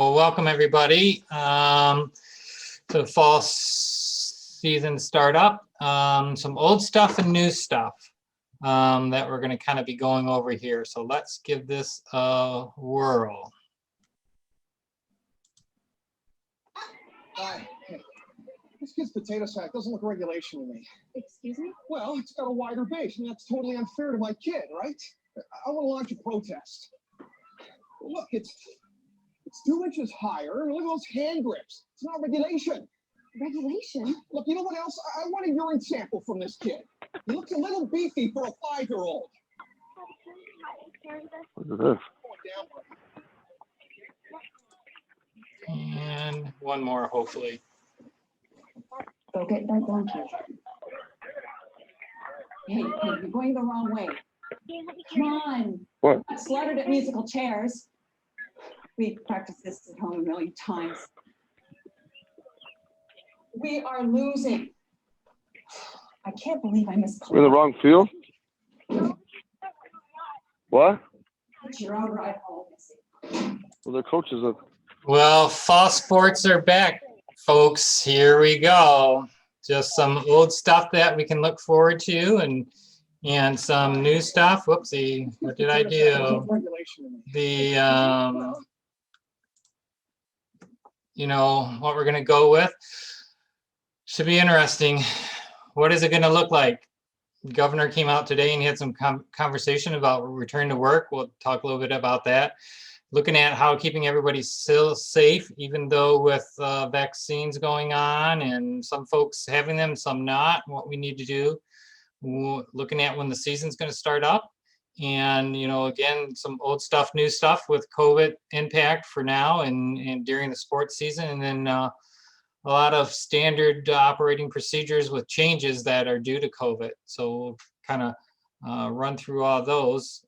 Well, welcome everybody to the fall season startup. Some old stuff and new stuff that we're going to kind of be going over here. So let's give this a whirl. Hi. This kid's potato sack doesn't look regulation to me. Excuse me? Well, it's got a wider base, and that's totally unfair to my kid, right? I want to launch a protest. Look, it's 2 inches higher, and look at those hand grips. It's not regulation. Regulation? Look, you know what else? I want a urine sample from this kid. He looks a little beefy for a 5-year-old. Look at this. And one more, hopefully. Go get that donkey. Hey, you're going the wrong way. Come on. What? Slaughtered at musical chairs. We practiced this at home a million times. We are losing. I can't believe I missed. We're in the wrong field? What? It's your own ride home, Missy. Well, the coaches are. Well, fall sports are back, folks. Here we go. Just some old stuff that we can look forward to and some new stuff. Whoopsie, what did I do? The you know what we're gonna go with should be interesting. What is it gonna look like? The governor came out today and he had some conversation about return to work. We'll talk a little bit about that. Looking at how keeping everybody still safe, even though with vaccines going on and some folks having them, some not, what we need to do. Looking at when the season's going to start up. And, you know, again, some old stuff, new stuff with COVID impact for now and during the sports season. And then a lot of standard operating procedures with changes that are due to COVID. So we'll kind of run through all those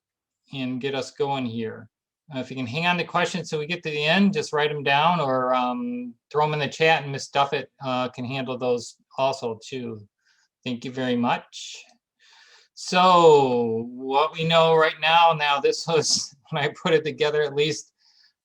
and get us going here. If you can hang on to questions till we get to the end, just write them down or throw them in the chat, and Miss Duffett can handle those also too. Thank you very much. So what we know right now, this was when I put it together at least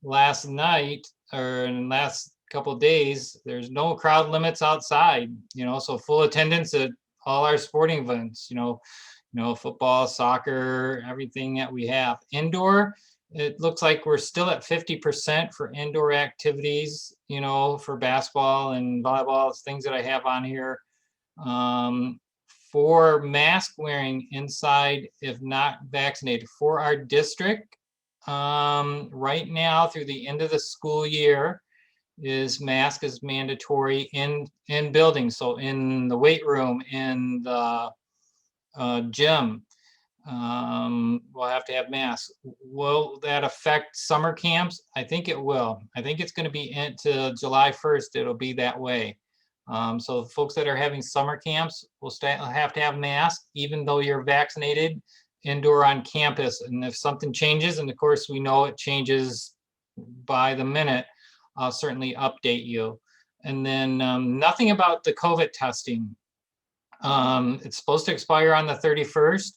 last night or in the last couple of days, there's no crowd limits outside, you know, so full attendance at all our sporting events, you know, football, soccer, everything that we have. Indoor, it looks like we're still at 50% for indoor activities, you know, for basketball and volleyball, things that I have on here. For mask wearing inside, if not vaccinated, for our district, right now through the end of the school year, mask is mandatory in buildings. So in the weight room, in the gym. We'll have to have masks. Will that affect summer camps? I think it will. I think it's going to be into July 1st. It'll be that way. So the folks that are having summer camps will have to have masks, even though you're vaccinated indoor on campus. And if something changes, and of course we know it changes by the minute, I'll certainly update you. And then nothing about the COVID testing. It's supposed to expire on the 31st.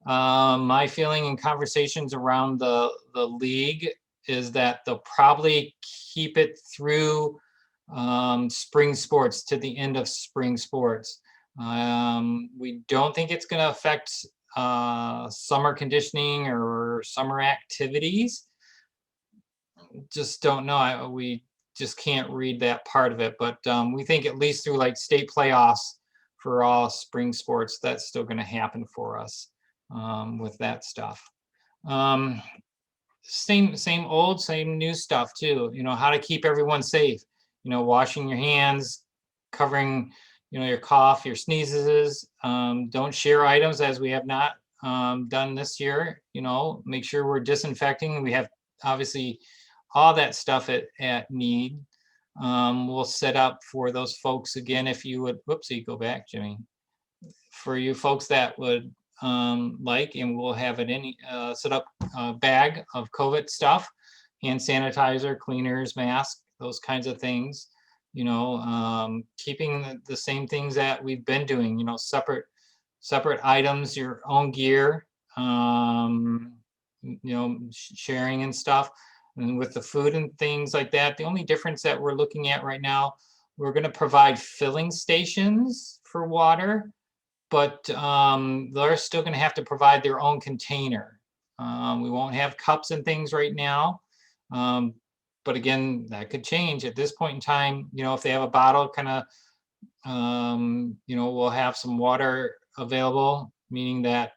My feeling in conversations around the league is that they'll probably keep it through spring sports, to the end of spring sports. We don't think it's going to affect summer conditioning or summer activities. Just don't know. We just can't read that part of it, but we think at least through like state playoffs for all spring sports, that's still going to happen for us. With that stuff. Same old, same new stuff too. You know, how to keep everyone safe. You know, washing your hands, covering, you know, your cough, your sneezes. Don't share items as we have not done this year. You know, make sure we're disinfecting. We have obviously all that stuff at need. We'll set up for those folks again. If you would, whoopsie, go back, Jimmy. For you folks that would like, and we'll have it set up a bag of COVID stuff, hand sanitizer, cleaners, masks, those kinds of things, you know, keeping the same things that we've been doing, you know, separate items, your own gear, you know, sharing and stuff. And with the food and things like that, the only difference that we're looking at right now, we're going to provide filling stations for water, but they're still going to have to provide their own container. We won't have cups and things right now. But again, that could change at this point in time. You know, if they have a bottle, kind of, you know, we'll have some water available, meaning that,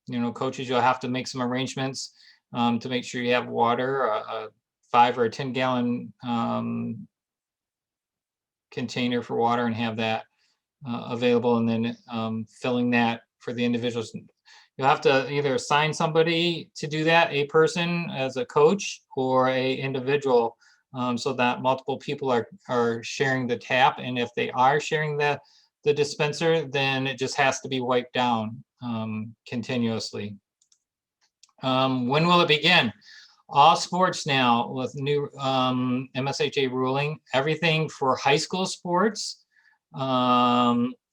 you know, coaches, you'll have to make some arrangements to make sure you have water, a 5 or a 10 gallon container for water, and have that available, and then filling that for the individuals. You'll have to either assign somebody to do that, a person as a coach or a individual, so that multiple people are sharing the tap. And if they are sharing the dispenser, then it just has to be wiped down continuously. When will it begin? All sports now with new MSHA ruling, everything for high school sports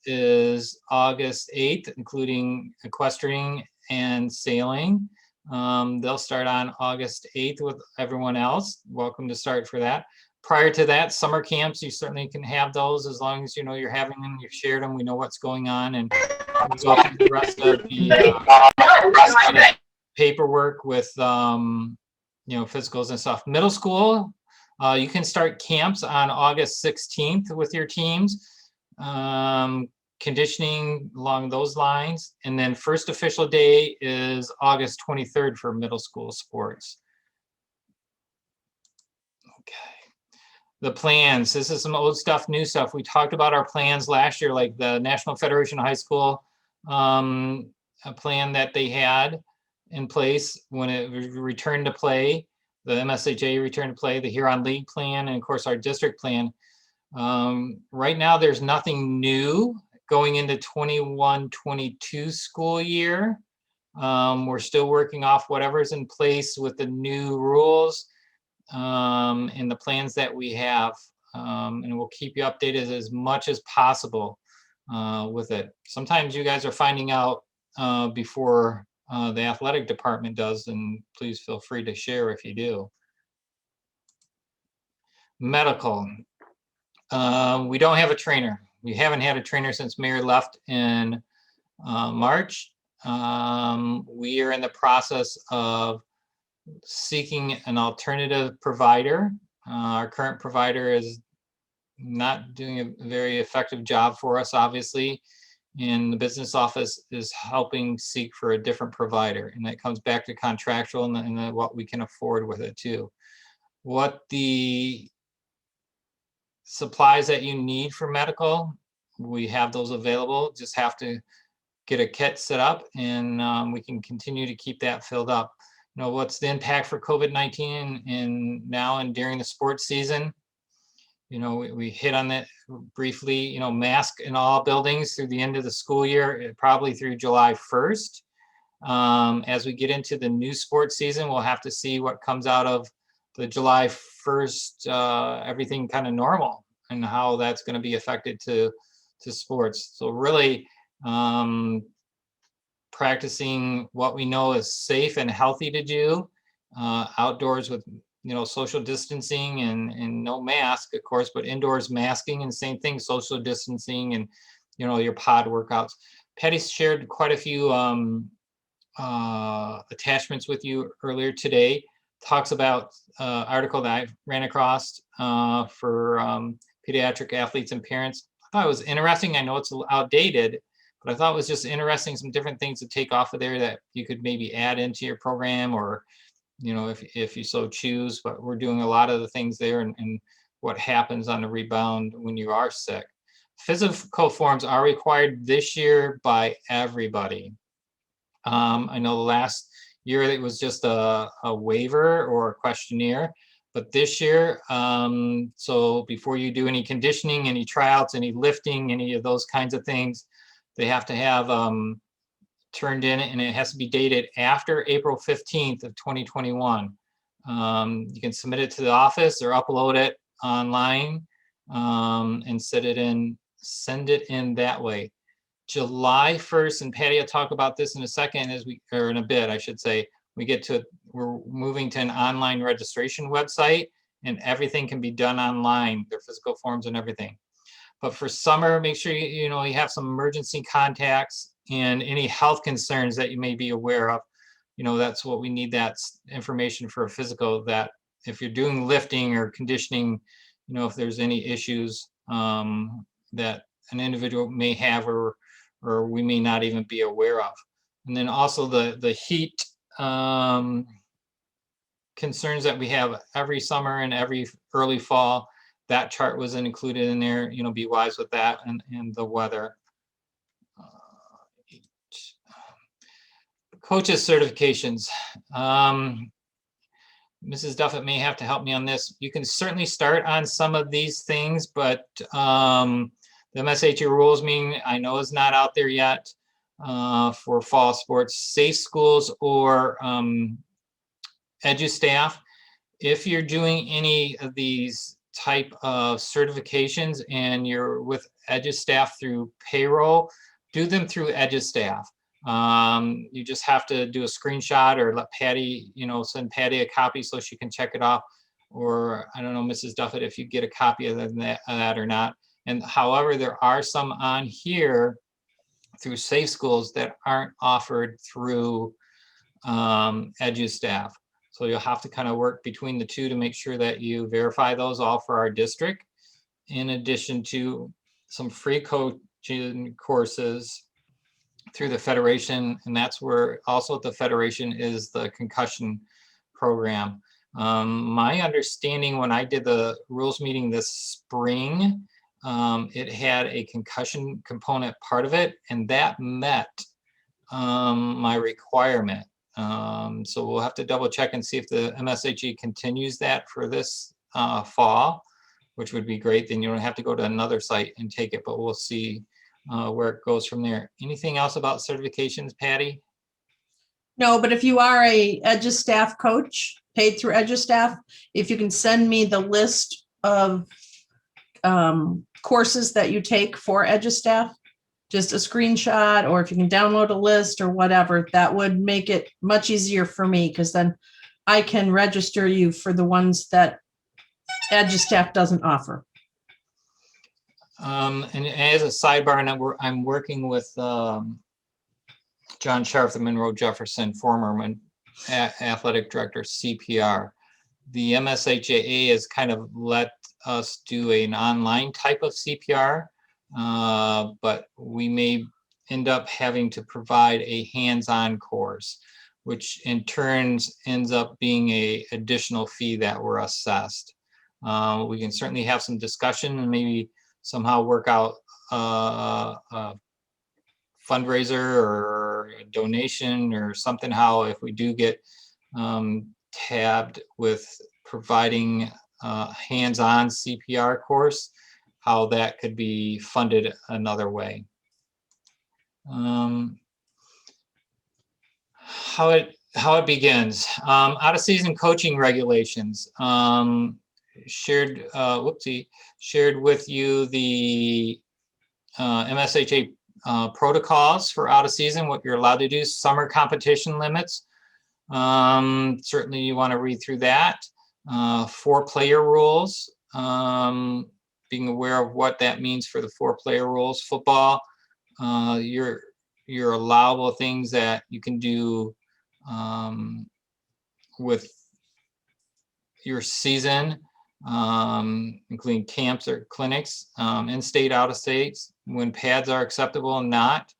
is August 8th, including equestrian and sailing. They'll start on August 8th with everyone else. Welcome to start for that. Prior to that, summer camps, you certainly can have those as long as you know you're having them, you've shared them, we know what's going on, and we go through the rest of the paperwork with you know, physicals and stuff. Middle school, you can start camps on August 16th with your teams, conditioning along those lines. And then first official day is August 23rd for middle school sports. Okay. The plans, this is some old stuff, new stuff. We talked about our plans last year, like the National Federation of High School, a plan that they had in place when it returned to play, the MSHA returned to play, the Huron League plan, and of course our district plan. Right now there's nothing new going into 21-22 school year. We're still working off whatever's in place with the new rules and the plans that we have, and we'll keep you updated as much as possible with it. Sometimes you guys are finding out before the athletic department does, and please feel free to share if you do. Medical. We don't have a trainer. We haven't had a trainer since Mayor left in March. We are in the process of seeking an alternative provider. Our current provider is not doing a very effective job for us, obviously. And the business office is helping seek for a different provider, and that comes back to contractual and what we can afford with it too. What the supplies that you need for medical, we have those available. Just have to get a kit set up, and we can continue to keep that filled up. You know, what's the impact for COVID-19 in now and during the sports season? You know, we hit on that briefly, you know, mask in all buildings through the end of the school year, probably through July 1st. As we get into the new sports season, we'll have to see what comes out of the July 1st, everything kind of normal, and how that's going to be affected to sports. So really practicing what we know is safe and healthy to do outdoors with, you know, social distancing and no mask, of course, but indoors masking, and same thing, social distancing, and, you know, your pod workouts. Patty shared quite a few attachments with you earlier today. Talks about article that I ran across for pediatric athletes and parents. I thought it was interesting. I know it's outdated, but I thought it was just interesting, some different things to take off of there that you could maybe add into your program, or, you know, if you so choose. But we're doing a lot of the things there, and what happens on the rebound when you are sick. Physical forms are required this year by everybody. I know the last year it was just a waiver or a questionnaire, but this year, so before you do any conditioning, any tryouts, any lifting, any of those kinds of things, they have to have turned in, and it has to be dated after April 15th of 2021. You can submit it to the office or upload it online and send it in that way. July 1st, and Patty will talk about this in a second, or in a bit, I should say, we're moving to an online registration website, and everything can be done online, their physical forms and everything. But for summer, make sure you have some emergency contacts and any health concerns that you may be aware of. That's what we need, that information for a physical, that if you're doing lifting or conditioning, if there's any issues that an individual may have or we may not even be aware of. And then also the heat concerns that we have every summer and every early fall, that chart was included in there. Be wise with that, and the weather. Coaches certifications. Mrs. Duffett may have to help me on this. You can certainly start on some of these things, but the MSHA rules meeting I know is not out there yet for fall sports. Safe schools or EduStaff. If you're doing any of these type of certifications and you're with EduStaff through payroll, do them through EduStaff. You just have to do a screenshot or let Patty, send Patty a copy so she can check it off. Or I don't know, Mrs. Duffett, if you get a copy of that or not. And however, there are some on here through Safe Schools that aren't offered through EduStaff. So you'll have to kind of work between the two to make sure that you verify those all for our district, in addition to some free coaching courses through the Federation. And that's where also at the Federation is the concussion program. My understanding when I did the rules meeting this spring, it had a concussion component part of it, and that met my requirement. So we'll have to double check and see if the MSHE continues that for this fall, which would be great. Then you don't have to go to another site and take it, but we'll see where it goes from there. Anything else about certifications, Patty? No, but if you are a EduStaff coach, paid through EduStaff, if you can send me the list of courses that you take for EduStaff, just a screenshot, or if you can download a list or whatever, that would make it much easier for me, because then I can register you for the ones that EduStaff doesn't offer. And as a sidebar, and I'm working with John Scharf, the Monroe Jefferson, former athletic director, CPR. The MSHAA has kind of let us do an online type of CPR, but we may end up having to provide a hands-on course, which in turn ends up being an additional fee that we're assessed. We can certainly have some discussion and maybe somehow work out a fundraiser or a donation or something, how if we do get tabbed with providing hands-on CPR course, how that could be funded another way. How it begins. Out of season coaching regulations. Shared with you the MSHA protocols for out of season, what you're allowed to do, summer competition limits. Certainly you want to read through that. 4-player rules, being aware of what that means for the 4-player rules. Football, your allowable things that you can do with your season, including camps or clinics, in-state, out-of-states, when pads are acceptable and not.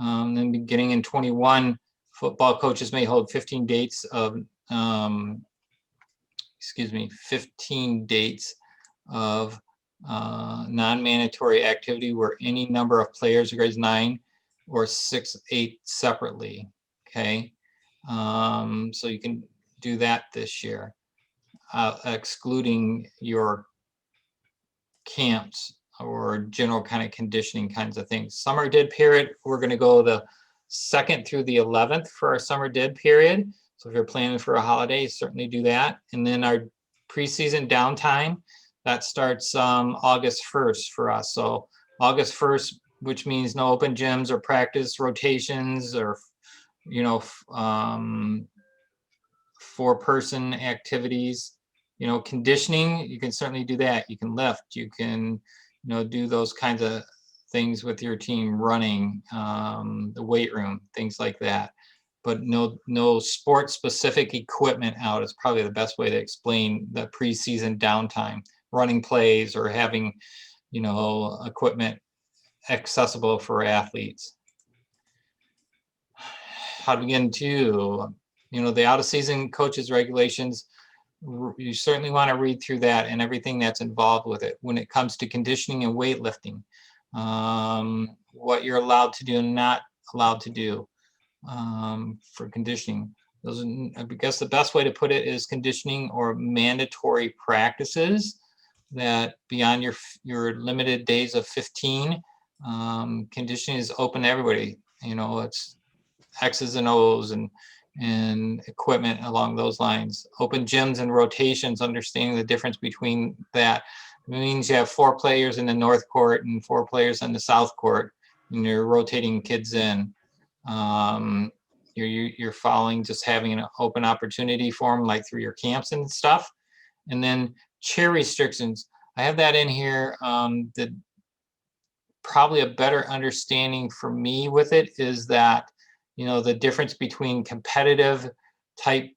Then beginning in 21, football coaches may hold 15 dates of 15 dates of non-mandatory activity where any number of players, grades 9 or 6, 8 separately. Okay, so you can do that this year, excluding your camps or general kind of conditioning kinds of things. Summer dead period, we're going to go the 2nd through the 11th for our summer dead period. So if you're planning for a holiday, certainly do that. And then our preseason downtime, that starts August 1st for us. So August 1st, which means no open gyms or practice rotations or, 4-person activities. You know, conditioning, you can certainly do that. You can lift, you can, do those kinds of things with your team, running, the weight room, things like that. But no sport specific equipment out is probably the best way to explain the preseason downtime, running plays or having, equipment accessible for athletes. How to get into, the out of season coaches regulations. You certainly want to read through that and everything that's involved with it when it comes to conditioning and weightlifting, what you're allowed to do and not allowed to do for conditioning. I guess the best way to put it is conditioning or mandatory practices that beyond your limited days of 15, conditioning is open to everybody. It's X's and O's and equipment along those lines. Open gyms and rotations, understanding the difference between that. It means you have 4 players in the north court and 4 players in the south court, and you're rotating kids in. You're following just having an open opportunity for them, like through your camps and stuff. And then chair restrictions. I have that in here. Probably a better understanding for me with it is that, the difference between competitive type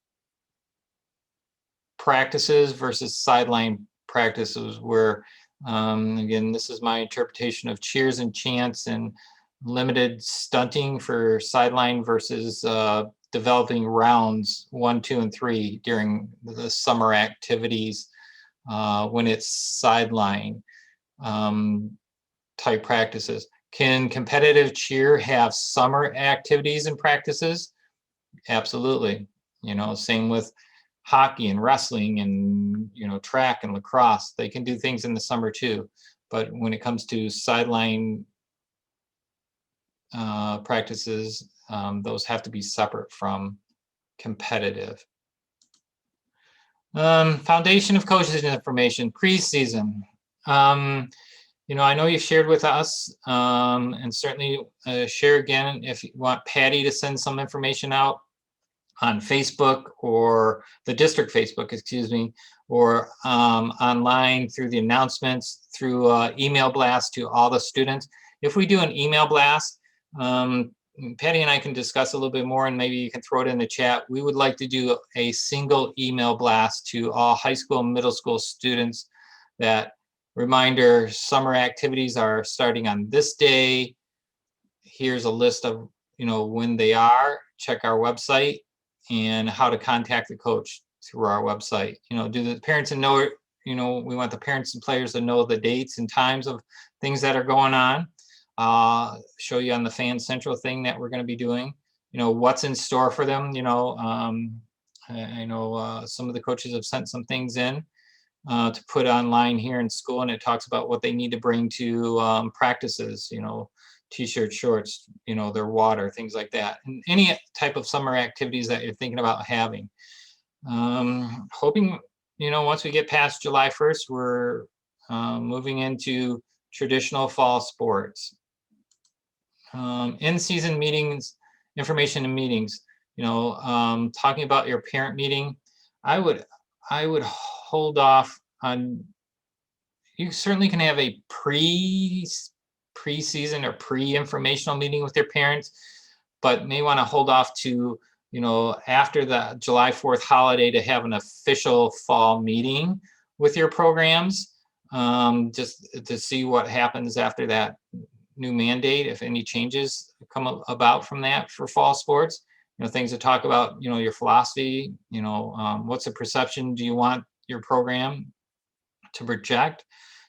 practices versus sideline practices where, again, this is my interpretation of cheers and chants and limited stunting for sideline versus developing rounds 1, 2, and 3 during the summer activities when it's sideline type practices. Can competitive cheer have summer activities and practices? Absolutely. Same with hockey and wrestling and, track and lacrosse. They can do things in the summer too. But when it comes to sideline practices, those have to be separate from competitive. Foundation of coaches information, preseason. I know you've shared with us, and certainly share again if you want Patty to send some information out on Facebook or the district Facebook, excuse me, or online through the announcements, through email blast to all the students. If we do an email blast, Patty and I can discuss a little bit more, and maybe you can throw it in the chat. We would like to do a single email blast to all high school and middle school students that reminder, summer activities are starting on this day. Here's a list of, when they are. Check our website and how to contact the coach through our website. Do the parents know, we want the parents and players to know the dates and times of things that are going on. Show you on the Fan Central thing that we're going to be doing, what's in store for them. I know some of the coaches have sent some things in to put online here in school, and it talks about what they need to bring to practices, t-shirts, shorts, their water, things like that, and any type of summer activities that you're thinking about having. Hoping, once we get past July 1st, we're moving into traditional fall sports. In-season meetings, information and meetings, talking about your parent meeting. I would hold off on, you certainly can have a pre-season or pre-informational meeting with your parents, but may want to hold off to, after the July 4th holiday to have an official fall meeting with your programs, just to see what happens after that new mandate, if any changes come about from that for fall sports. Things to talk about, your philosophy, what's the perception do you want your program to project,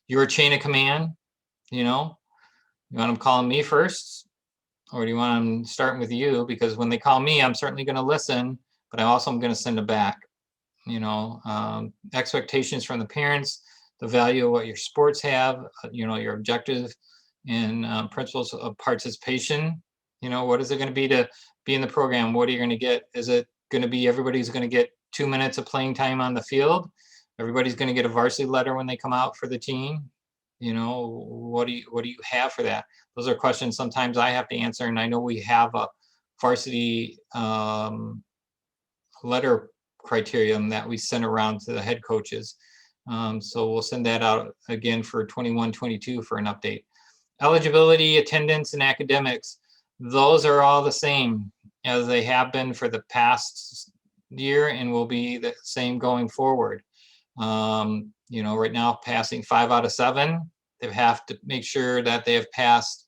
your chain of command, you want them calling me first, or do you want them starting with you? Because when they call me, I'm certainly going to listen, but I also am going to send it back. Expectations from the parents, the value of what your sports have, your objective and principles of participation. What is it going to be to be in the program? What are you going to get? Is it going to be everybody's going to get 2 minutes of playing time on the field? Everybody's going to get a varsity letter when they come out for the team? What do you have for that? Those are questions sometimes I have to answer, and I know we have a varsity letter criterion that we sent around to the head coaches. So we'll send that out again for 21-22 for an update. Eligibility, attendance, and academics, those are all the same as they have been for the past year and will be the same going forward. You know, right now passing 5 out of 7, they have to make sure that they have passed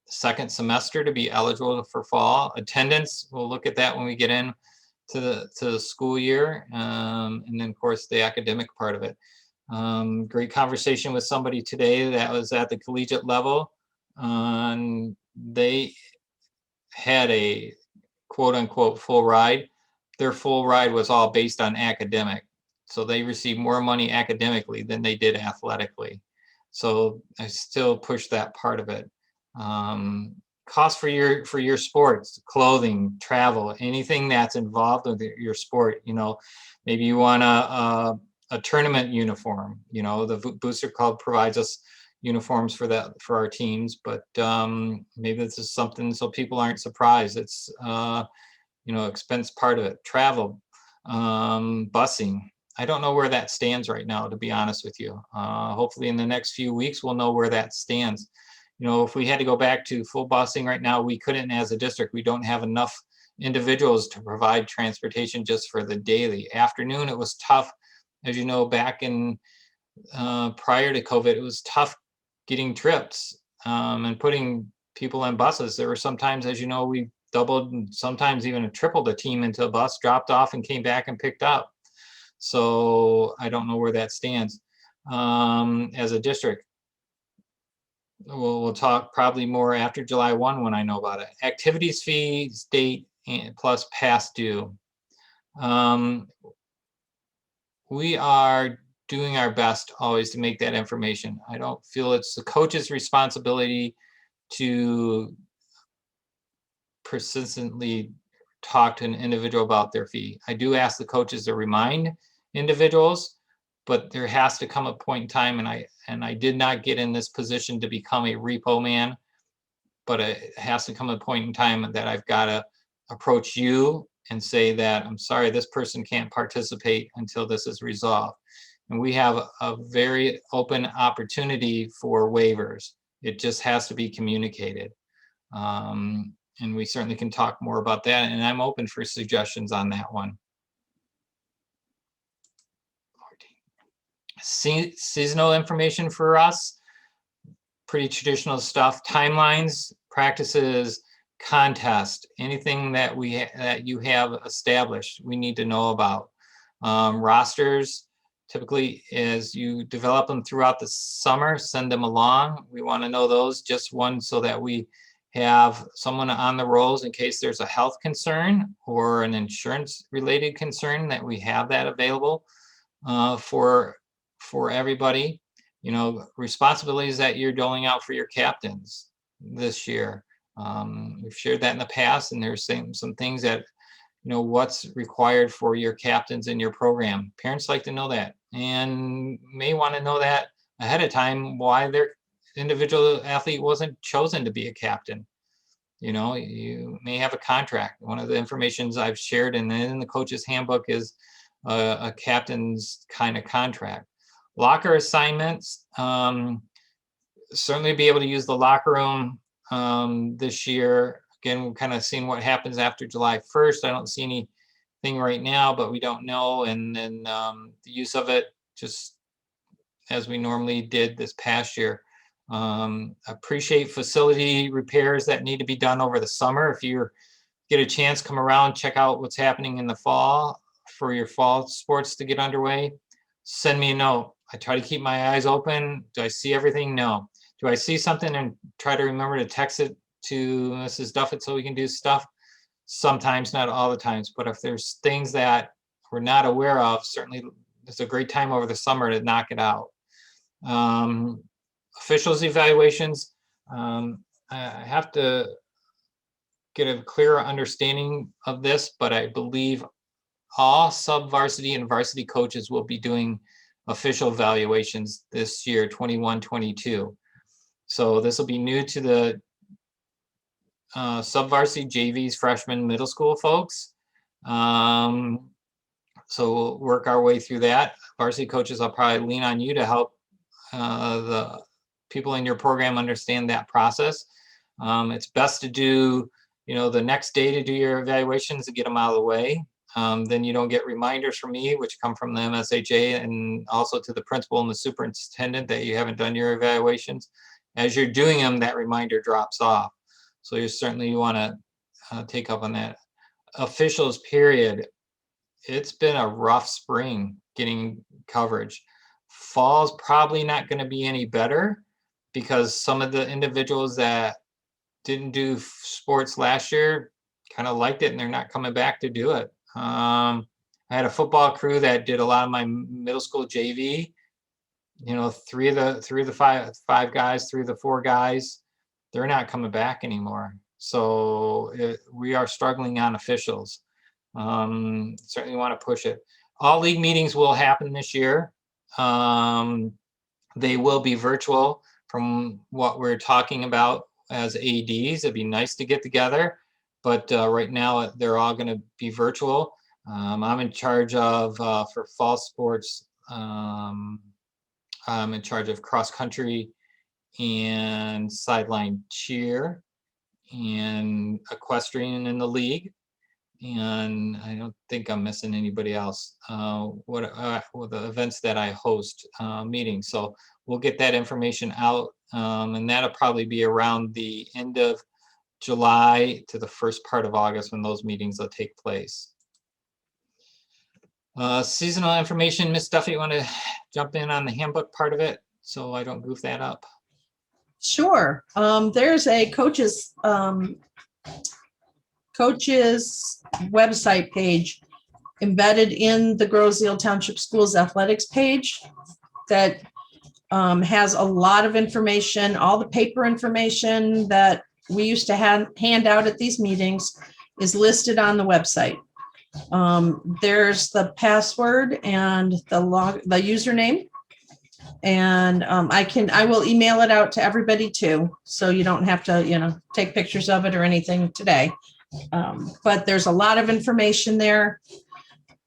second semester to be eligible for fall. Attendance, we'll look at that when we get in to the school year, and then of course the academic part of it. Great conversation with somebody today that was at the collegiate level. They had a quote unquote full ride. Their full ride was all based on academic. So they received more money academically than they did athletically. So I still push that part of it. Cost for your sports, clothing, travel, anything that's involved with your sport. You know, maybe you want a tournament uniform. You know, the Booster Club provides us uniforms for that for our teams, but maybe this is something so people aren't surprised. It's you know, expense part of it. Travel, busing. I don't know where that stands right now, to be honest with you. Hopefully in the next few weeks we'll know where that stands. You know, if we had to go back to full busing right now, we couldn't as a district. We don't have enough individuals to provide transportation just for the daily. Afternoon, it was tough. As you know, back in prior to COVID, it was tough getting trips and putting people on buses. There were sometimes, as you know, we doubled and sometimes even tripled a team into a bus, dropped off and came back and picked up. So I don't know where that stands as a district. We'll talk probably more after July 1 when I know about it. Activities fees, date, and plus past due. We are doing our best always to make that information. I don't feel it's the coach's responsibility to persistently talk to an individual about their fee. I do ask the coaches to remind individuals, but there has to come a point in time, and I did not get in this position to become a repo man, but it has to come a point in time that I've got to approach you and say that I'm sorry, this person can't participate until this is resolved. And we have a very open opportunity for waivers. It just has to be communicated. And we certainly can talk more about that. And I'm open for suggestions on that one. Seasonal information for us, pretty traditional stuff. Timelines, practices, contest, anything that that you have established, we need to know about. Rosters, typically as you develop them throughout the summer, send them along. We want to know those, just one, so that we have someone on the rolls in case there's a health concern or an insurance related concern, that we have that available for everybody. You know, responsibilities that you're doling out for your captains this year. We've shared that in the past, and there's some things that, you know, what's required for your captains in your program. Parents like to know that, and may want to know that ahead of time, why their individual athlete wasn't chosen to be a captain. You know, you may have a contract. One of the informations I've shared in the coach's handbook is a captain's kind of contract. Locker assignments, certainly be able to use the locker room this year. Again, we're kind of seeing what happens after July 1st. I don't see anything right now, but we don't know. And then the use of it, just as we normally did this past year. Appreciate facility repairs that need to be done over the summer. If you get a chance, come around, check out what's happening in the fall for your fall sports to get underway. Send me a note. I try to keep my eyes open. Do I see everything? No. Do I see something and try to remember to text it to Mrs. Duffett so we can do stuff? Sometimes, not all the times, but if there's things that we're not aware of, certainly it's a great time over the summer to knock it out. Officials evaluations, I have to get a clearer understanding of this, but I believe all sub-varsity and varsity coaches will be doing official evaluations this year, 21-22. So this will be new to the sub-varsity JVs, freshmen, middle school folks. So we'll work our way through that. Varsity coaches, I'll probably lean on you to help the people in your program understand that process. It's best to do, the next day to do your evaluations to get them out of the way. Then you don't get reminders from me, which come from the MSHA, and also to the principal and the superintendent that you haven't done your evaluations. As you're doing them, that reminder drops off. So you certainly want to take up on that. Officials, period. It's been a rough spring getting coverage. Fall's probably not going to be any better because some of the individuals that didn't do sports last year kind of liked it and they're not coming back to do it. I had a football crew that did a lot of my middle school JV. Three of the five guys, three of the four guys, they're not coming back anymore. So we are struggling on officials. Certainly want to push it. All league meetings will happen this year. They will be virtual from what we're talking about as ADs. It'd be nice to get together, but right now they're all going to be virtual. I'm in charge of, for fall sports, I'm in charge of cross country and sideline cheer and equestrian in the league. And I don't think I'm missing anybody else. What the events that I host meetings. So we'll get that information out, and that'll probably be around the end of July to the first part of August when those meetings will take place. Seasonal information, Ms. Duffy, you want to jump in on the handbook part of it so I don't goof that up? Sure. There's a coaches website page embedded in the Groseal Township Schools athletics page that has a lot of information. All the paper information that we used to hand out at these meetings is listed on the website. There's the password and the username, and I will email it out to everybody too, so you don't have to take pictures of it or anything today. But there's a lot of information there.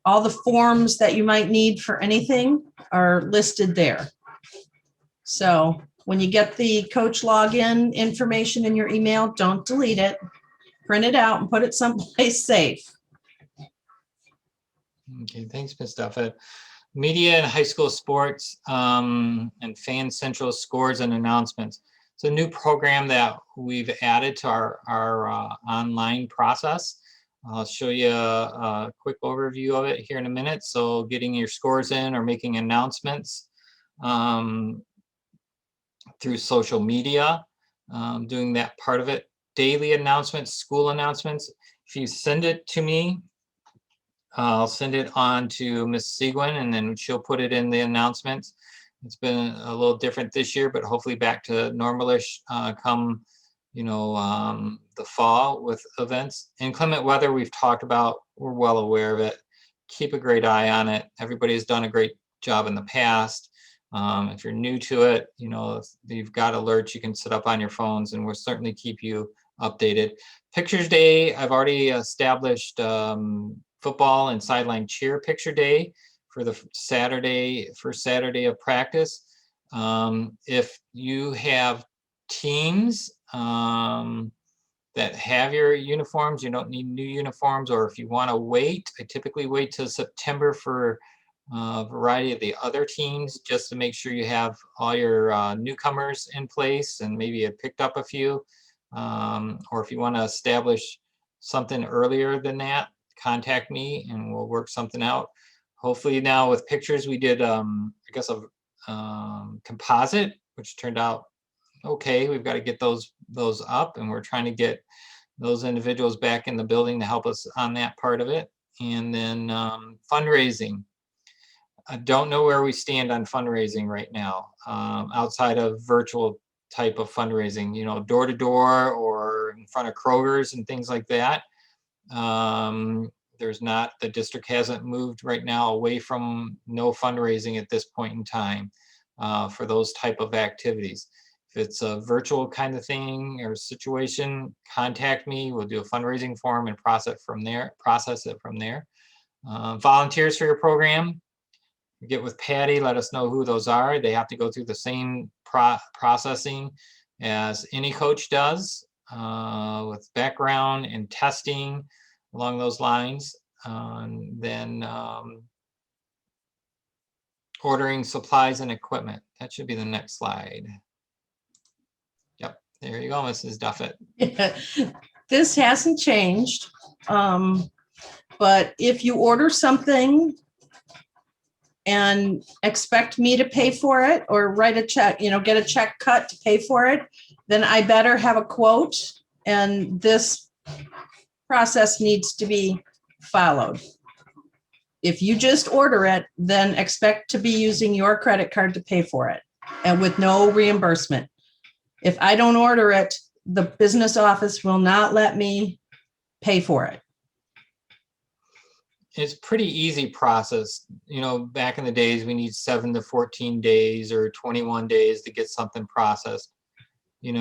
All the forms that you might need for anything are listed there. So when you get the coach login information in your email, don't delete it. Print it out and put it someplace safe. Okay, thanks, Ms. Duffett. Media and high school sports and Fan Central scores and announcements. It's a new program that we've added to our online process. I'll show you a quick overview of it here in a minute. So getting your scores in or making announcements through social media, doing that part of it. Daily announcements, school announcements. If you send it to me, I'll send it on to Ms. Seguin, and then she'll put it in the announcements. It's been a little different this year, but hopefully back to normalish come, the fall with events. Inclement weather, we've talked about, we're well aware of it. Keep a great eye on it. Everybody's done a great job in the past. If you're new to it, you've got alerts you can set up on your phones, and we'll certainly keep you updated. Pictures Day, I've already established football and sideline cheer picture day for the first Saturday of practice. If you have teams that have your uniforms, you don't need new uniforms, or if you want to wait, I typically wait till September for a variety of the other teams just to make sure you have all your newcomers in place and maybe have picked up a few. Or if you want to establish something earlier than that, contact me and we'll work something out. Hopefully now with pictures, we did, I guess, a composite, which turned out okay. We've got to get those up, and we're trying to get those individuals back in the building to help us on that part of it. And then fundraising. I don't know where we stand on fundraising right now, outside of virtual type of fundraising, door to door or in front of Kroger's and things like that. The district hasn't moved right now away from no fundraising at this point in time for those type of activities. If it's a virtual kind of thing or situation, contact me. We'll do a fundraising form and process it from there. Volunteers for your program, get with Patty, let us know who those are. They have to go through the same processing as any coach does, with background and testing along those lines. Then ordering supplies and equipment. That should be the next slide. Yep, there you go, Mrs. Duffett. This hasn't changed. But if you order something and expect me to pay for it or write a check, get a check cut to pay for it, then I better have a quote, and this process needs to be followed. If you just order it, then expect to be using your credit card to pay for it, and with no reimbursement. If I don't order it, the business office will not let me pay for it. It's pretty easy process. Back in the days, we need 7 to 14 days or 21 days to get something processed. We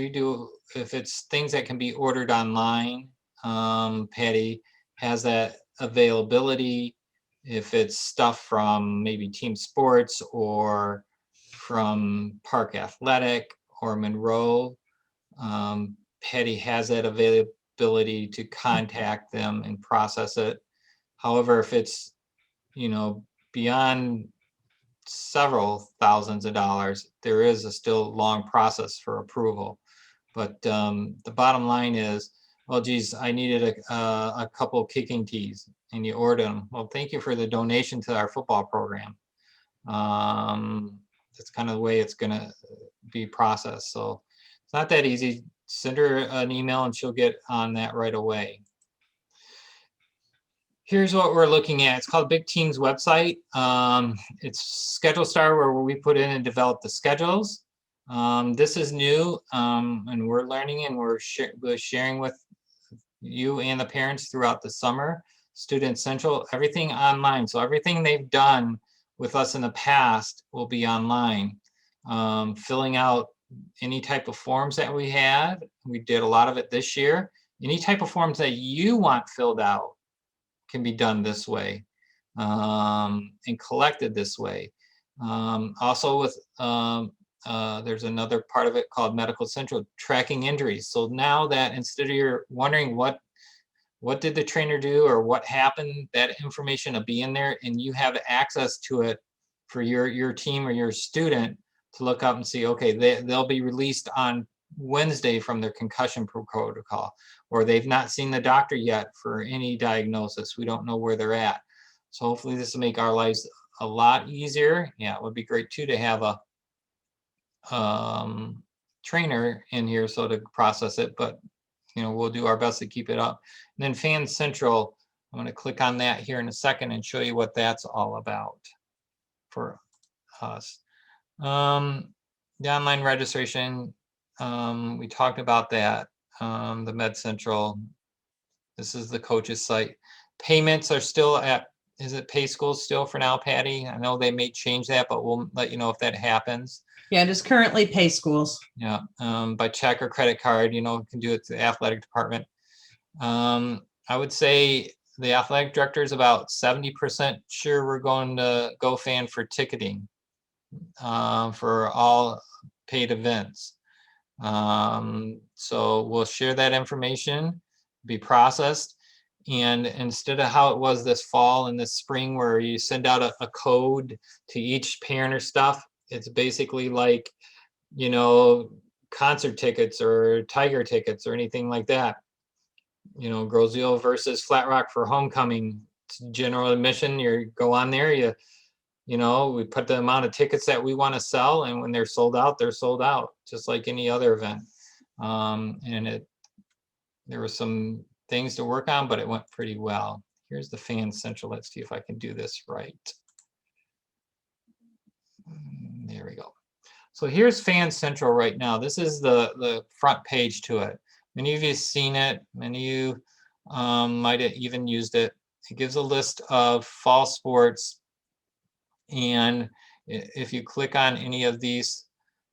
do, if it's things that can be ordered online, Patty has that availability. If it's stuff from maybe Team Sports or from Park Athletic or Monroe, Patty has that availability to contact them and process it. However, if it's beyond several thousands of dollars, there is a still long process for approval. But the bottom line is, well, geez, I needed a couple of kicking tees, and you order them. Well, thank you for the donation to our football program. That's kind of the way it's going to be processed. So it's not that easy. Send her an email and she'll get on that right away. Here's what we're looking at. It's called Big Team's website. It's Schedule Star, where we put in and develop the schedules. This is new, and we're learning, and we're sharing with you and the parents throughout the summer. Student Central, everything online. So everything they've done with us in the past will be online. Filling out any type of forms that we had. We did a lot of it this year. Any type of forms that you want filled out can be done this way, and collected this way. Also with, there's another part of it called Medical Central, tracking injuries. So now that instead of you're wondering what did the trainer do or what happened, that information will be in there, and you have access to it for your team or your student to look up and see, okay, they'll be released on Wednesday from their concussion protocol, or they've not seen the doctor yet for any diagnosis. We don't know where they're at. So hopefully this will make our lives a lot easier. Yeah, it would be great too to have a trainer in here so to process it, but we'll do our best to keep it up. And then Fan Central, I'm going to click on that here in a second and show you what that's all about for us. The online registration, we talked about that. The Med Central, this is the coaches site. Payments are still at, is it Pay Schools still for now, Patty? I know they may change that, but we'll let you know if that happens. Yeah, it is currently Pay Schools. Yeah, by check or credit card, you can do it to the athletic department. I would say the athletic director is about 70% sure we're going to GoFan for ticketing for all paid events. So we'll share that information, be processed. And instead of how it was this fall and this spring where you send out a code to each parent or stuff, it's basically like, concert tickets or Tiger tickets or anything like that. Grosville versus Flat Rock for homecoming, general admission, you go on there, we put the amount of tickets that we want to sell, and when they're sold out, they're sold out, just like any other event. And there were some things to work on, but it went pretty well. Here's the Fan Central. Let's see if I can do this right. There we go. So here's Fan Central right now. This is the front page to it. Many of you have seen it. Many of you might have even used it. It gives a list of fall sports. And if you click on any of these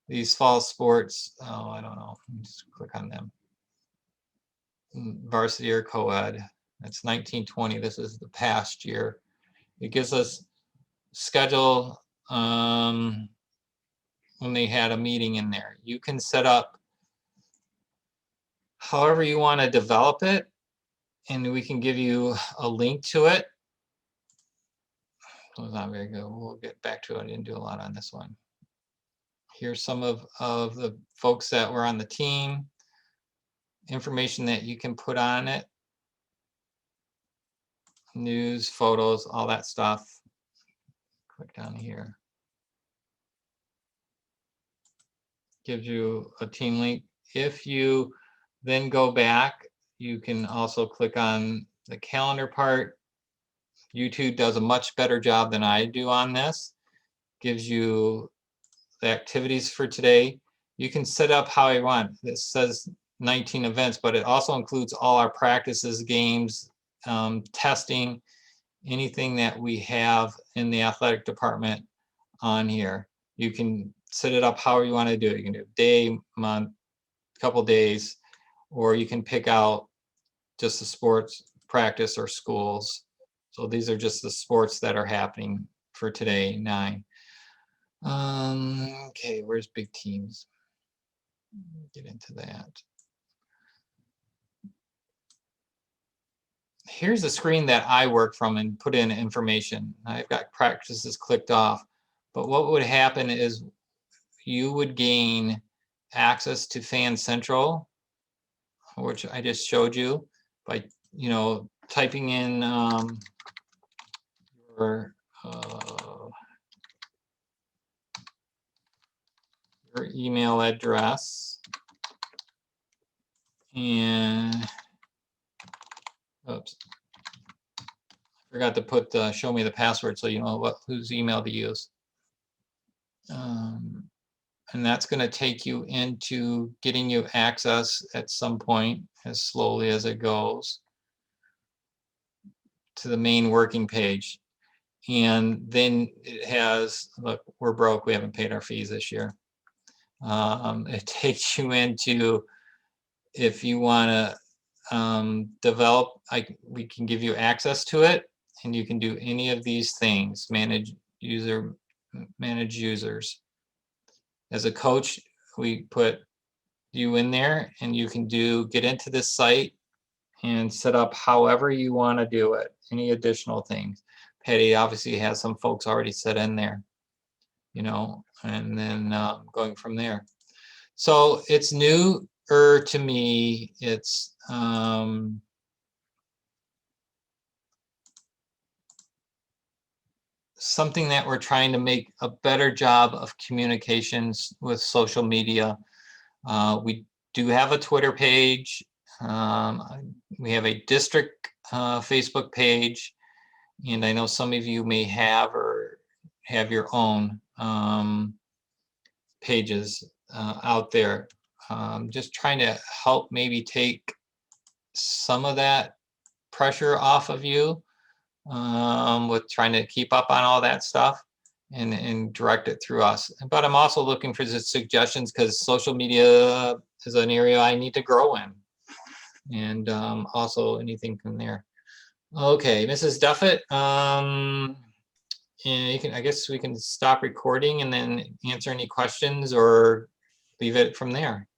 these fall sports. Oh, I don't know. Just click on them. Varsity or co-ed. That's 1920. This is the past year. It gives us schedule when they had a meeting in there. You can set up however you want to develop it, and we can give you a link to it. It was not very good. We'll get back to it. I didn't do a lot on this one. Here's some of the folks that were on the team, information that you can put on it, news, photos, all that stuff. Click down here. Gives you a team link. If you then go back, you can also click on the calendar part. YouTube does a much better job than I do on this. Gives you the activities for today. You can set up how you want. This says 19 events, but it also includes all our practices, games, testing, anything that we have in the athletic department on here. You can set it up however you want to do it. You can do day, month, couple days, or you can pick out just the sports practice or schools. So these are just the sports that are happening for today, 9. Okay, where's big teams? Get into that. Here's the screen that I work from and put in information. I've got practices clicked off, but what would happen is you would gain access to Fan Central, which I just showed you by, typing in your email address, and oops, I forgot to put show me the password so you know whose email to use. And that's going to take you into getting you access at some point, as slowly as it goes, to the main working page. And then it has, look, we're broke, we haven't paid our fees this year. It takes you into, if you want to develop, we can give you access to it, and you can do any of these things. Manage users. As a coach, we put you in there, and you can get into this site and set up however you want to do it. Any additional things. Patty obviously has some folks already set in there, and then going from there. So it's newer to me. It's something that we're trying to make a better job of communications with social media. We do have a Twitter page. We have a district Facebook page, and I know some of you may have your own pages out there. Just trying to help maybe take some of that pressure off of you with trying to keep up on all that stuff and direct it through us. But I'm also looking for suggestions, because social media is an area I need to grow in, and also anything from there. Okay, Mrs. Duffett, and I guess we can stop recording and then answer any questions or leave it from there.